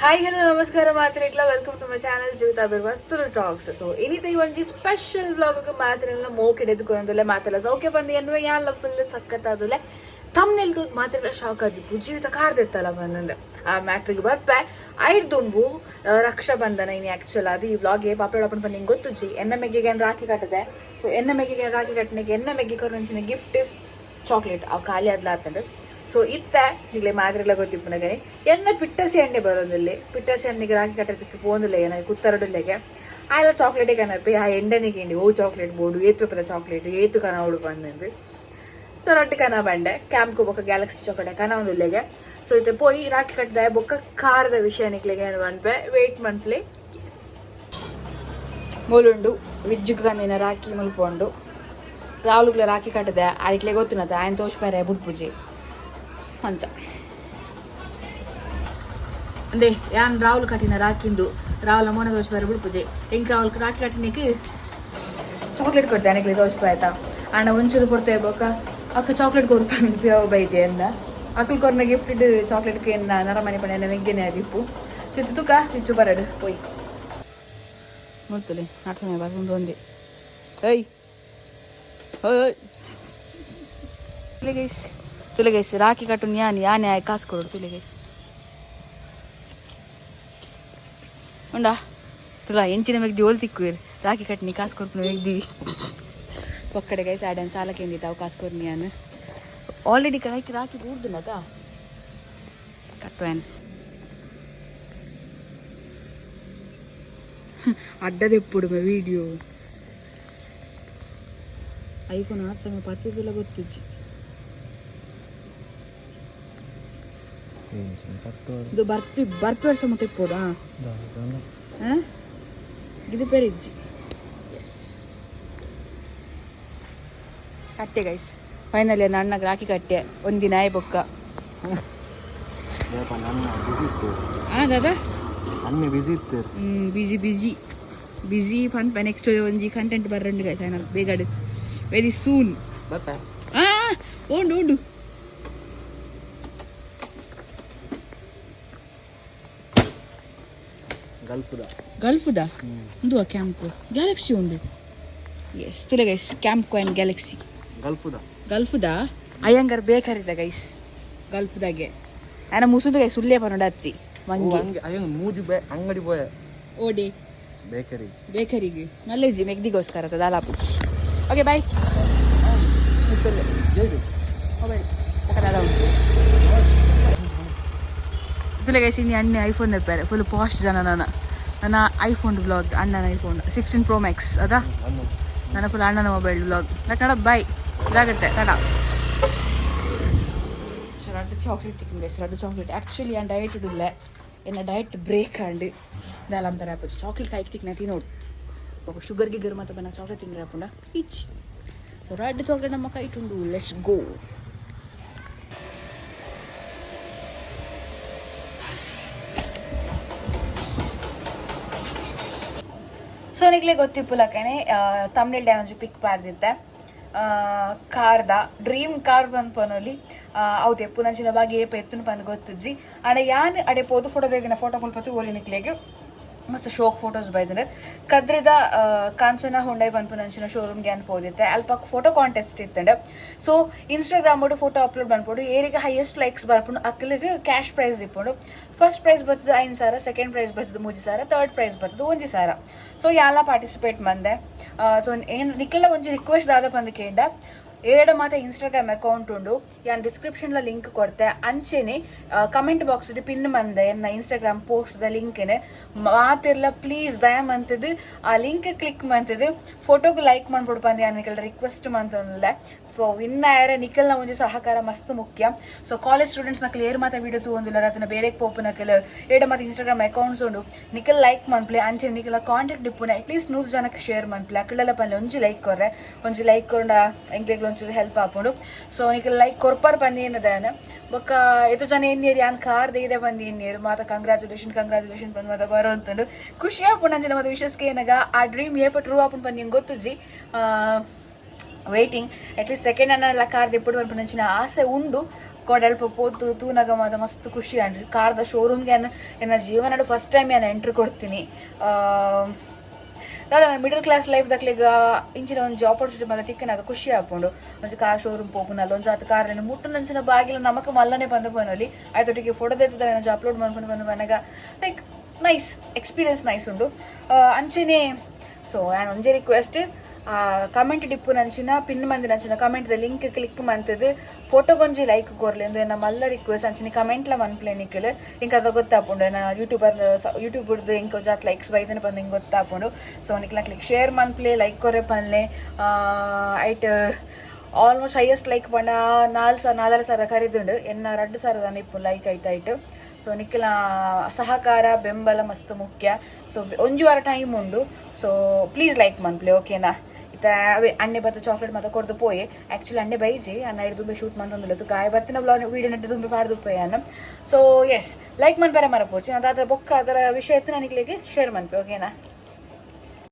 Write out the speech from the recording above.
Hi hello ನಮಸ್ಕಾರ ಮಾತ್ರೆಗ್ಲ welcome to my channel 𝗘𝗩𝗘𝗡𝗧 so ಇನಿತ ಒಂಜಿ ಸ್ಪೆಷಲ್ ವ್ಲಾಗ್ ಮಾತ್ರೆಲ್ಲ ಮೋಕೆ ಎದ್ದುಕೊಂಡಲೆ ಮಾತೆಲ್ಲ ಸೌಖ್ಯ ಬಂದು ಎನ್ನುವ ಯಾನ್ಲ ಫುಲ್ ಸಖತ್ತಾದಲೆ ತಮ್ನೆಲ್ಗೂ ಮಾತ್ರೆಲ್ಲ ಶಾಕ್ ಆದಿಪ್ಪು ಜೀವಿತ ಕಾರ್ದೆತ್ತಲ್ಲ ಬಂದಂದೆ ಆ ಮ್ಯಾಟ್ರಿಗೆ ಬರ್ಪೆ ಐಡ್ ದುಂಬು ರಕ್ಷಾ ಬಂಧನ ಇನ್ನು ಆಕ್ಚುಲ್ ಅದು ಈ ವ್ಲಾಗ್ಗೆ ಪಾಪಡಪ್ಪನ ಬಂದು ಹಿಂಗೆ ಗೊತ್ತುಜ್ಜಿ ಎನ್ನ ಮೆಗ್ಗೆಗೆ ರಾಖಿ ಕಟ್ಟದೆ ಸೊ ಎನ್ನ ಮೆಗ್ಗೆಗೆ ರಾಖಿ ಕಟ್ಟನೆಗೆ ಎನ್ನ ಮೆಗ್ಗೆ ಕೊರಂಚಿನ ಗಿಫ್ಟ್ ಚಾಕ್ಲೇಟ್ ಅವು ಖಾಲಿ ಆದ್ಲ ಆತಂದ್ರೆ ಸೊ ಇತ್ತ ಈಗಲೇ ಮಾತ್ರೆಲ್ಲ ಗೊತ್ತಿಪ್ಪನಾಗನಿ ಎನ್ನ ಪಿಟ್ಟಸಿ ಎಣ್ಣೆ ಬರೋದಿಲ್ಲಿ ಪಿಟ್ಟಸಿ ಎಣ್ಣೆಗೆ ರಾಗಿ ಕಟ್ಟಕ್ಕೆ ಪೋಂದಿಲ್ಲ ಏನ ಕುತ್ತರಡುಲ್ಲೆಗೆ ಆಯ್ಲ ಚಾಕ್ಲೇಟೇ ಕನರ್ಪಿ ಆ ಎಂಡನಿಗೆ ಹಿಂಡಿ ಓ ಚಾಕ್ಲೇಟ್ ಬೋರ್ಡು ಏತು ಚಾಕ್ಲೇಟ್ ಏತು ಕನ ಅವಳು ಬಂದು ಸೊ ರೊಟ್ಟಿ ಕನ ಬಂಡೆ ಕ್ಯಾಂಪ್ಗೆ ಬೊಕ್ಕ ಗ್ಯಾಲಕ್ಸಿ ಚಾಕ್ಲೇಟ್ ಕನ ಒಂದಿಲ್ಲೆಗೆ ಸೊ ಇತ್ತೆ ಪೋಯಿ ರಾಖಿ ಕಟ್ಟದ ಬೊಕ್ಕ ಖಾರದ ವಿಷಯ ನಿಕ್ಲೆಗೆ ಏನು ಅನ್ಪೆ ವೇಟ್ ಮನ್ಪ್ಲಿ ಮೂಲುಂಡು ವಿಜ್ಜುಗೆ ಕಂದಿನ ರಾಖಿ ಮುಲ್ಪೊಂಡು ರಾಹುಲ್ಗಳ ರಾಖಿ ಕಟ್ಟದೆ ಅದಕ್ಕೆ ಗೊತ್ತಿನತ್ತೆ ಆಯ್ನ ತೋಚ್ಪಾರೆ ಬುಡ್ಪುಜಿ ಮಂಚ ಅಂದೆ ಯಾನ್ ರಾಹುಲ್ ಕಟ್ಟಿನ ರಾಕಿಂದು ರಾಹುಲ್ ಅಮ್ಮನ ತೋಚ್ಪಾರೆ ಬುಡ್ಪುಜಿ ಹೆಂಗೆ ರಾಹುಲ್ ರಾಖಿ ಕಟ್ಟಿನಿಕ್ಕೆ ಚಾಕ್ಲೇಟ್ ಕೊಡ್ತೆ ಅನಕ್ಕೆ ತೋಚ್ಪ ಆಯ್ತಾ ಅಣ್ಣ ಒಂಚೂರು ಕೊಡ್ತಾ ಇರ್ಬೇಕ ಅಕ್ಕ ಚಾಕ್ಲೇಟ್ ಕೊಡ್ಕೊಂಡು ಬೈತೆ ಅಂದ ಅಕ್ಕಲ್ ಕೊರ್ನ ಗಿಫ್ಟ್ ಇಟ್ಟು ಚಾಕ್ಲೇಟ್ಗೆ ಏನು ನರಮನೆ ಪಣೆ ಮೆಗ್ಗೆನೆ ಅದಿಪ್ಪು ಸಿತ್ತು ತುಕ ಹೆಚ್ಚು ಬರಡು ಪೋಯ್ ನೋಡ್ತಲಿ ನಾಟನೆ ಬಂದು ಒಂದೇ ಏಯ್ ಓಯ್ ತುಲೆಗೈಸ್ ರಾಖಿ ಕಟ್ಟು ಯಾನೆ ಕಾಸು ಕೊಡು ತುಲೆಗೈಸ್ ಉಂಡಾ ತುಲ ಎಂಚಿನ ಮೆಗ್ದಿ ಓಲ್ ತಿಕ್ಕುವಿರ್ ರಾಖಿ ಕಟ್ಟಿನಿ ಕಾಸು ಕೊಡ್ಕೊಂಡು ಮೆಗ್ದಿ ಒಕ್ಕಡೆ ಗೈಸ್ ಆಡನ್ ಸಾಲಕ್ಕೆ ಎಂದಿತ್ತು ಅವು ಕಾಸು ಕೊಡ್ನಿ ನಾನು ಆಲ್ರೆಡಿ ರಾಖಿ ಕೂಡ್ದುನದ ಕಟ್ಟುವೇನು ಅಡ್ಡದೆಪ್ಪುಡು ವಿಡಿಯೋ ಐಫೋನ್ 8 ಸಮಯ ಪತ್ತಿದ್ದೆಲ್ಲ ಗೊತ್ತಿಜ್ಜಿ ಇದು ಬರ್ಪಿ ವರ್ಷ ಮುಟ್ಟ ಇಪ್ಪೋಡು ಇದು ಪೆರಿಜ್ಜಿ ಎಸ್ ಕಟ್ಟೆ ಗೈಸ್ ಫೈನಲಿ ಅಣ್ಣಗೆ ರಾಖಿ ಕಟ್ಟೆ ಒಂದಿನ ಬೊಕ್ಕ ದಾದಾ ಬಿಜಿ ಫನ್ ನೆಕ್ಸ್ಟ್ ಒಂಜಿ ಕಂಟೆಂಟ್ ಬರ್ರಂಡು ಗೈಸ್ ನಾನು ಬೇಗ ವೆರಿ ಸೂನ್ ಉಂಡು ಗಲ್ಫುದಾ ಇದು ಕ್ಯಾಂಪ್ಕೋ ಗ್ಯಾಲಕ್ಸಿ ಉಂಡು ಎಸ್ ತುಲೆ ಗೈಸ್ ಕ್ಯಾಂಪ್ಕೋ ಆ್ಯಂಡ್ ಗ್ಯಾಲಕ್ಸಿ ಗಲ್ಫುದಾ ಅಯ್ಯಂಗಾರ್ ಬೇಕರಿದ ಗೈಸ್ ಗಲ್ಫುದಾಗೆ ಆಯ್ನ ಮುಸುದು ಗೈಸ್ ಉಲ್ಲೇ ಪನ್ನೋಡ ಹತ್ತಿ ಅಂಗಡಿ ಓಡಿ ಬೇಕರಿಗೆ ನಲ್ಲೆಜ್ಜಿ ಮೆಗ್ದಿಗೋಸ್ಕರ ದಾಲಾಪುಚ್ಚಿ ಓಕೆ ಬಾಯ್ ತುಲೆ ಗೈಸ್ ಇನ್ನು ಅಣ್ಣ ಐಫೋನ್ ಇರ್ತಾರೆ ಫುಲ್ ಪಾಸ್ಟ್ ಜನ ನನ್ನ ಐಫೋನ್ ಬ್ಲಾಗ್ ಅಣ್ಣನ ಐಫೋನ್ 16 Pro Max ಅದಾ ನನ್ನ ಫುಲ್ ಅಣ್ಣನ ಮೊಬೈಲ್ ಬ್ಲಾಗ್ ಕನ್ನಡ ಬಾಯ್ ಇದಾಗುತ್ತೆ ಕನ್ನಡ ரெண்டு சாக்லேட் டிக்கன் கைஸ் ரெண்டு சாக்லேட் ஆக்சுவலி என் டயட் இல்லை என்ன டயட் ಬ್ರೇಕ್ ಆಂಡ್ ದಾಲಂ ತರ ಆಪುಜಿ ಚಾಕ್ಲೇಟ್ ಕೈಕ್ ತಿಕ್ನ ತಿನ್ನೋಡು ఒక షుగర్ గిగ్గర్ మాత్రం నా చాక్లెట్ తిని రాకుండా ఇచ్ సో రెడ్ చాక్లెట్ నమ్మక ఇటుండు లెట్స్ గో ಸೊ ನಿಕ್ಲೆ ಗೊತ್ತಿಪ್ಪುಲಕ್ಕೇನೆ ತಮಿಳ್ ಡ್ಯಾನ್ಸ್ ಪಿಕ್ ಪಾರ್ದಿತ್ತೆ ಕಾರ್ದ ಡ್ರೀಮ್ ಕಾರ್ ಬಂದು ಪನೋಲಿ ಅವು ತೆಪ್ಪು ನಂಚಿನ ಬಾಗಿ ಏಪ ಎತ್ತುನು ಬಂದು ಗೊತ್ತಜ್ಜಿ ಅಡ ಯಾನ್ ಅಡೆ ಪೋದು ಫೋಟೋ ತೆಗಿನ ಫೋಟೋ ಮುಲ್ಪತ್ತು ಓಲಿ ನಿಕ್ಲೆಗೆ ಮಸ್ತ್ ಶೋಕ್ ಫೋಟೋಸ್ ಬೈದ್ರೆ ಕದ್ರಿದ ಕಾಂಚನ ಹುಂಡೈ ಬಂದು ನಂಚಿನ ಶೋರೂಮ್ಗೆ ಅನ್ಪೋದಿತ್ತೆ ಅಲ್ಪ ಫೋಟೋ ಕಾಂಟೆಸ್ಟ್ ಇತ್ತಂಡೆ ಸೊ ಇನ್ಸ್ಟಾಗ್ರಾಮ್ ಬೋಡು ಫೋಟೋ ಅಪ್ಲೋಡ್ ಮಾಡ್ಬೋದು ಏರಿಗೆ ಹೈಯೆಸ್ಟ್ ಲೈಕ್ಸ್ ಬರ್ಪುಂಡು ಅಕ್ಕಲಿಗೆ ಕ್ಯಾಶ್ ಪ್ರೈಸ್ ಇಪ್ಪುಂಡು ಫಸ್ಟ್ ಪ್ರೈಸ್ ಬರ್ತದೆ 5,000 ಸೆಕೆಂಡ್ ಪ್ರೈಸ್ ಬರ್ತದೆ 3,000 ಥರ್ಡ್ ಪ್ರೈಸ್ ಬರ್ತದೆ 1,000 ಸೊ ಯಾಲ ಪಾರ್ಟಿಸಿಪೇಟ್ ಮಂದೆ ಸೊ ಏನು ನಿಕ್ಕೆಲ್ಲ ಒಂಜಿ ರಿಕ್ವೆಸ್ಟ್ ದಾದ ಬಂದು ಕೇಂಡ ಏಡ ಮಾತ ಇನ್ಸ್ಟಾಗ್ರಾಮ್ ಅಕೌಂಟ್ ಉಂಡು ಯಾನ್ ಡಿಸ್ಕ್ರಿಪ್ಷನ್ಲ ಲಿಂಕ್ ಕೊಡ್ತೆ ಅಂಚೆನೆ ಕಮೆಂಟ್ ಬಾಕ್ಸ್ ಪಿನ್ ಮಂದೆ ಎನ್ನ ಇನ್ಸ್ಟಾಗ್ರಾಮ್ ಪೋಸ್ಟ್ ದ ಲಿಂಕ್ನೆ ಮಾತೆಲ್ಲ ಪ್ಲೀಸ್ ದಯ ಮಂತದ್ದು ಆ ಲಿಂಕ್ ಕ್ಲಿಕ್ ಮಂತದ್ದು ಫೋಟೋಗೆ ಲೈಕ್ ಮಾಡ್ಬಿಡು ಬಂದು ಯಾನಿಗೆಲ್ಲ ರಿಕ್ವೆಸ್ಟ್ ಮಂತಂದಿಲ್ಲ ಸೊ ವಿನ್ ಆಯ್ರೆ ನಿಖಲ್ನ ಒಂಜಿ ಸಹಕಾರ ಮಸ್ತ್ ಮುಖ್ಯ ಸೊ ಕಾಲೇಜ್ ಸ್ಟೂಡೆಂಟ್ಸ್ನ ಕ್ಲಿಯರ್ ಮಾತ ವಿಡಿಯೋ ತಗೊಂದಿಲ್ಲ ಅದನ್ನ ಬೇರೆ ಪೋಪನಕ್ಕೆಲ್ಲ ಏಡ ಮಾತ ಇನ್ಸ್ಟಾಗ್ರಾಮ್ ಅಕೌಂಟ್ಸ್ ಉಂಡು ನಿಖಲ್ ಲೈಕ್ ಮನ್ಪ್ಲೆ ಅಂಚೆ ನಿಖಲ ಕಾಂಟ್ಯಾಕ್ಟ್ ಡಿಪ್ಪುನ ಅಟ್ಲೀಸ್ಟ್ 100 ಜನಕ್ಕೆ ಶೇರ್ ಮನ್ಪ್ಲೆ ಅಕ್ಕಳೆಲ್ಲ ಪಲ್ಲೆ ಒಂಜಿ ಲೈಕ್ ಕೊರ್ರೆ ಒಂಜಿ ಲೈಕ್ ಕೊಂಡ ಎಂಕ್ಲೆಗ್ಲು ಒಂಚೂರು ಹೆಲ್ಪ್ ಆಪುಂಡು ಸೊ ನಿಖಲ್ ಲೈಕ್ ಕೊರ್ಪಾರ್ ಬಂದು ಏನದಾನ ಬೊಕ್ಕ ಎತ್ತು ಜನ ಏನಿಯರು ಯಾನ್ ಕಾರ್ ದೇದೆ ಬಂದು ಏನಿಯರು ಮಾತ ಕಂಗ್ರಾಚುಲೇಷನ್ ಬಂದು ಮಾತ ಬರೋ ಅಂತಂದು ಖುಷಿ ಆಪುಂಡು ಅಂಚನೆ ಮತ್ತೆ ವಿಶೇಷಕ್ಕೆ ಏನಾಗ ಆ ಡ್ರೀಮ್ ಏಪ ಟ್ರೂ ಆಪುಂಡು ಬಂದು ನಿಂಗೆ ಗೊತ್ತುಜ್ಜಿ ವೇಟಿಂಗ್ ಅಟ್ಲೀಸ್ಟ್ ಸೆಕೆಂಡ್ ಹ್ಯಾಂಡ್ ಎಲ್ಲ ಕಾರ್ ದಿಪ್ಪಡು ಬರ್ಪುನಂಚಿನ ಆಸೆ ಉಂಡು ಕೊಡಲ್ಪ ಪೋತು ತೂನಗ ಮಾತ ಮಸ್ತ್ ಖುಷಿ ಅಂಡ್ರಿ ಕಾರ್ದ ಶೋರೂಮ್ಗೆ ನನ್ನ ಜೀವನದ ಫಸ್ಟ್ ಟೈಮ್ ನಾನು ಎಂಟ್ರಿ ಕೊಡ್ತೀನಿ. ದಾದ ನಾನು ಮಿಡಲ್ ಕ್ಲಾಸ್ ಲೈಫ್ ದಕ್ಲಿಗ ಇಂಚಿನ ಒಂಜಿ ಆಪರ್ಚುನಿಟಿ ಮಾತ ತಿಕ್ಕನಾಗ ಖುಷಿ ಆಪುಂಡು. ಒಂಜಿ ಕಾರ್ ಶೋರೂಮ್ ಪೋಪುನಲ್ಲ ಒಂಜಿ ಆತ ಕಾರ್ ಮುಟ್ಟುನಂಚಿನ ಬಾಗಿಲ ನಮಕ್ ಮಲ್ಲನೆ ಬಂದು ಪೋನೊಲಿ ಆಯ್ತೊಟ್ಟಿಗೆ ಫೋಟೋ ತೆತ್ತದ ಒಂಜಿ ಅಪ್ಲೋಡ್ ಮಾಡ್ಕೊಂಡು ಬಂದು ಮನೆಗ ಲೈಕ್ ನೈಸ್ ಎಕ್ಸ್ಪೀರಿಯನ್ಸ್ ನೈಸ್ ಉಂಡು ಅಂಚೆನೆ. ಸೊ ನಾನು ಒಂಜಿ ರಿಕ್ವೆಸ್ಟ್, ಕಮೆಂಟ್ ಡಿಪ್ಪು ನಂಚಿನ ಪಿನ್ ಮಂದಿ ನಂಚಿನ ಕಮೆಂಟ್ ಲಿಂಕ್ ಕ್ಲಿಕ್ ಮಂತದ್ದು ಫೋಟೋಗೊಂಜಿ ಲೈಕ್ ಕೊರ್ಲಿ ಎಂದು ಎನ್ನ ಮಲ್ಲ ರಿಕ್ವೆಸ್ಟ್ ಅಂಚಿನ ಕಮೆಂಟ್ಲ ಮನ್ಪ್ಲೆ ನಿಕ್ಕಲು ಇಂಕ ಅದ ಗೊತ್ತಾಪುಂಡು ನಾ ಯೂಟ್ಯೂಬರ್ದು ಇಂಕ ಜಾತ್ ಲೈಕ್ಸ್ ಬೈದನ ಬಂದು ಹಿಂಗೆ ಗೊತ್ತಾಪುಂಡು. ಸೊ ನಿಕ್ಲ ಕ್ಲಿಕ್ ಶೇರ್ ಮನ್ಪ್ಲೆ ಲೈಕ್ ಕೊರೆ ಪನ್ಲೆ ಐಟ್ ಆಲ್ಮೋಸ್ಟ್ ಹೈಯೆಸ್ಟ್ ಲೈಕ್ ಪಂಡ 4,000 ಕರಿದುಂಡು ಎನ್ನ 2,000 ಇಪ್ಪು ಲೈಕ್ ಆಯ್ತಾಯ್ತು. ಸೊ ನಿಕ್ಲ ಸಹಕಾರ ಬೆಂಬಲ ಮಸ್ತ್ ಮುಖ್ಯ. ಸೊ ಒಂಜಿ ವಾರ ಟೈಮ್ ಉಂಡು. ಸೊ ಪ್ಲೀಸ್ ಲೈಕ್ ಮನ್ಪ್ಲೆ ಓಕೆನಾ. ಅವೇ ಅಣ್ಣೆ ಬತ್ತ ಚಾಕ್ಲೇಟ್ ಮಾತ್ರ ಕೊಡ್ದು ಪೋಯೆ ಆ್ಯಕ್ಚುಲಿ ಅಣ್ಣೆ ಬೈಜಿ ಅನ್ನ ಇಡು ದುಂಬೆ ಶೂಟ್ ಮಂತೊಂದಿಲ್ಲ ಕಾಯಿ ಬರ್ತಿನ ಬ್ಲಾಗ್ ವೀಡಿಯೋ ನೆಟ್ಟು ದುಂಬೆ ಪಾಡ್ದು ಪೋಯೆ ಅನ್ನ. ಸೊ ಎಸ್ ಲೈಕ್ ಮನ್ಪೇರೆ ಮರಪೋಚಿ ಅದಾದ ಬೊಕ್ಕ ಅದರ ವಿಷಯ ಎತ್ತು ನನಗೆ ಶೇರ್ ಮನ್ಪೆ ಓಕೆನಾ.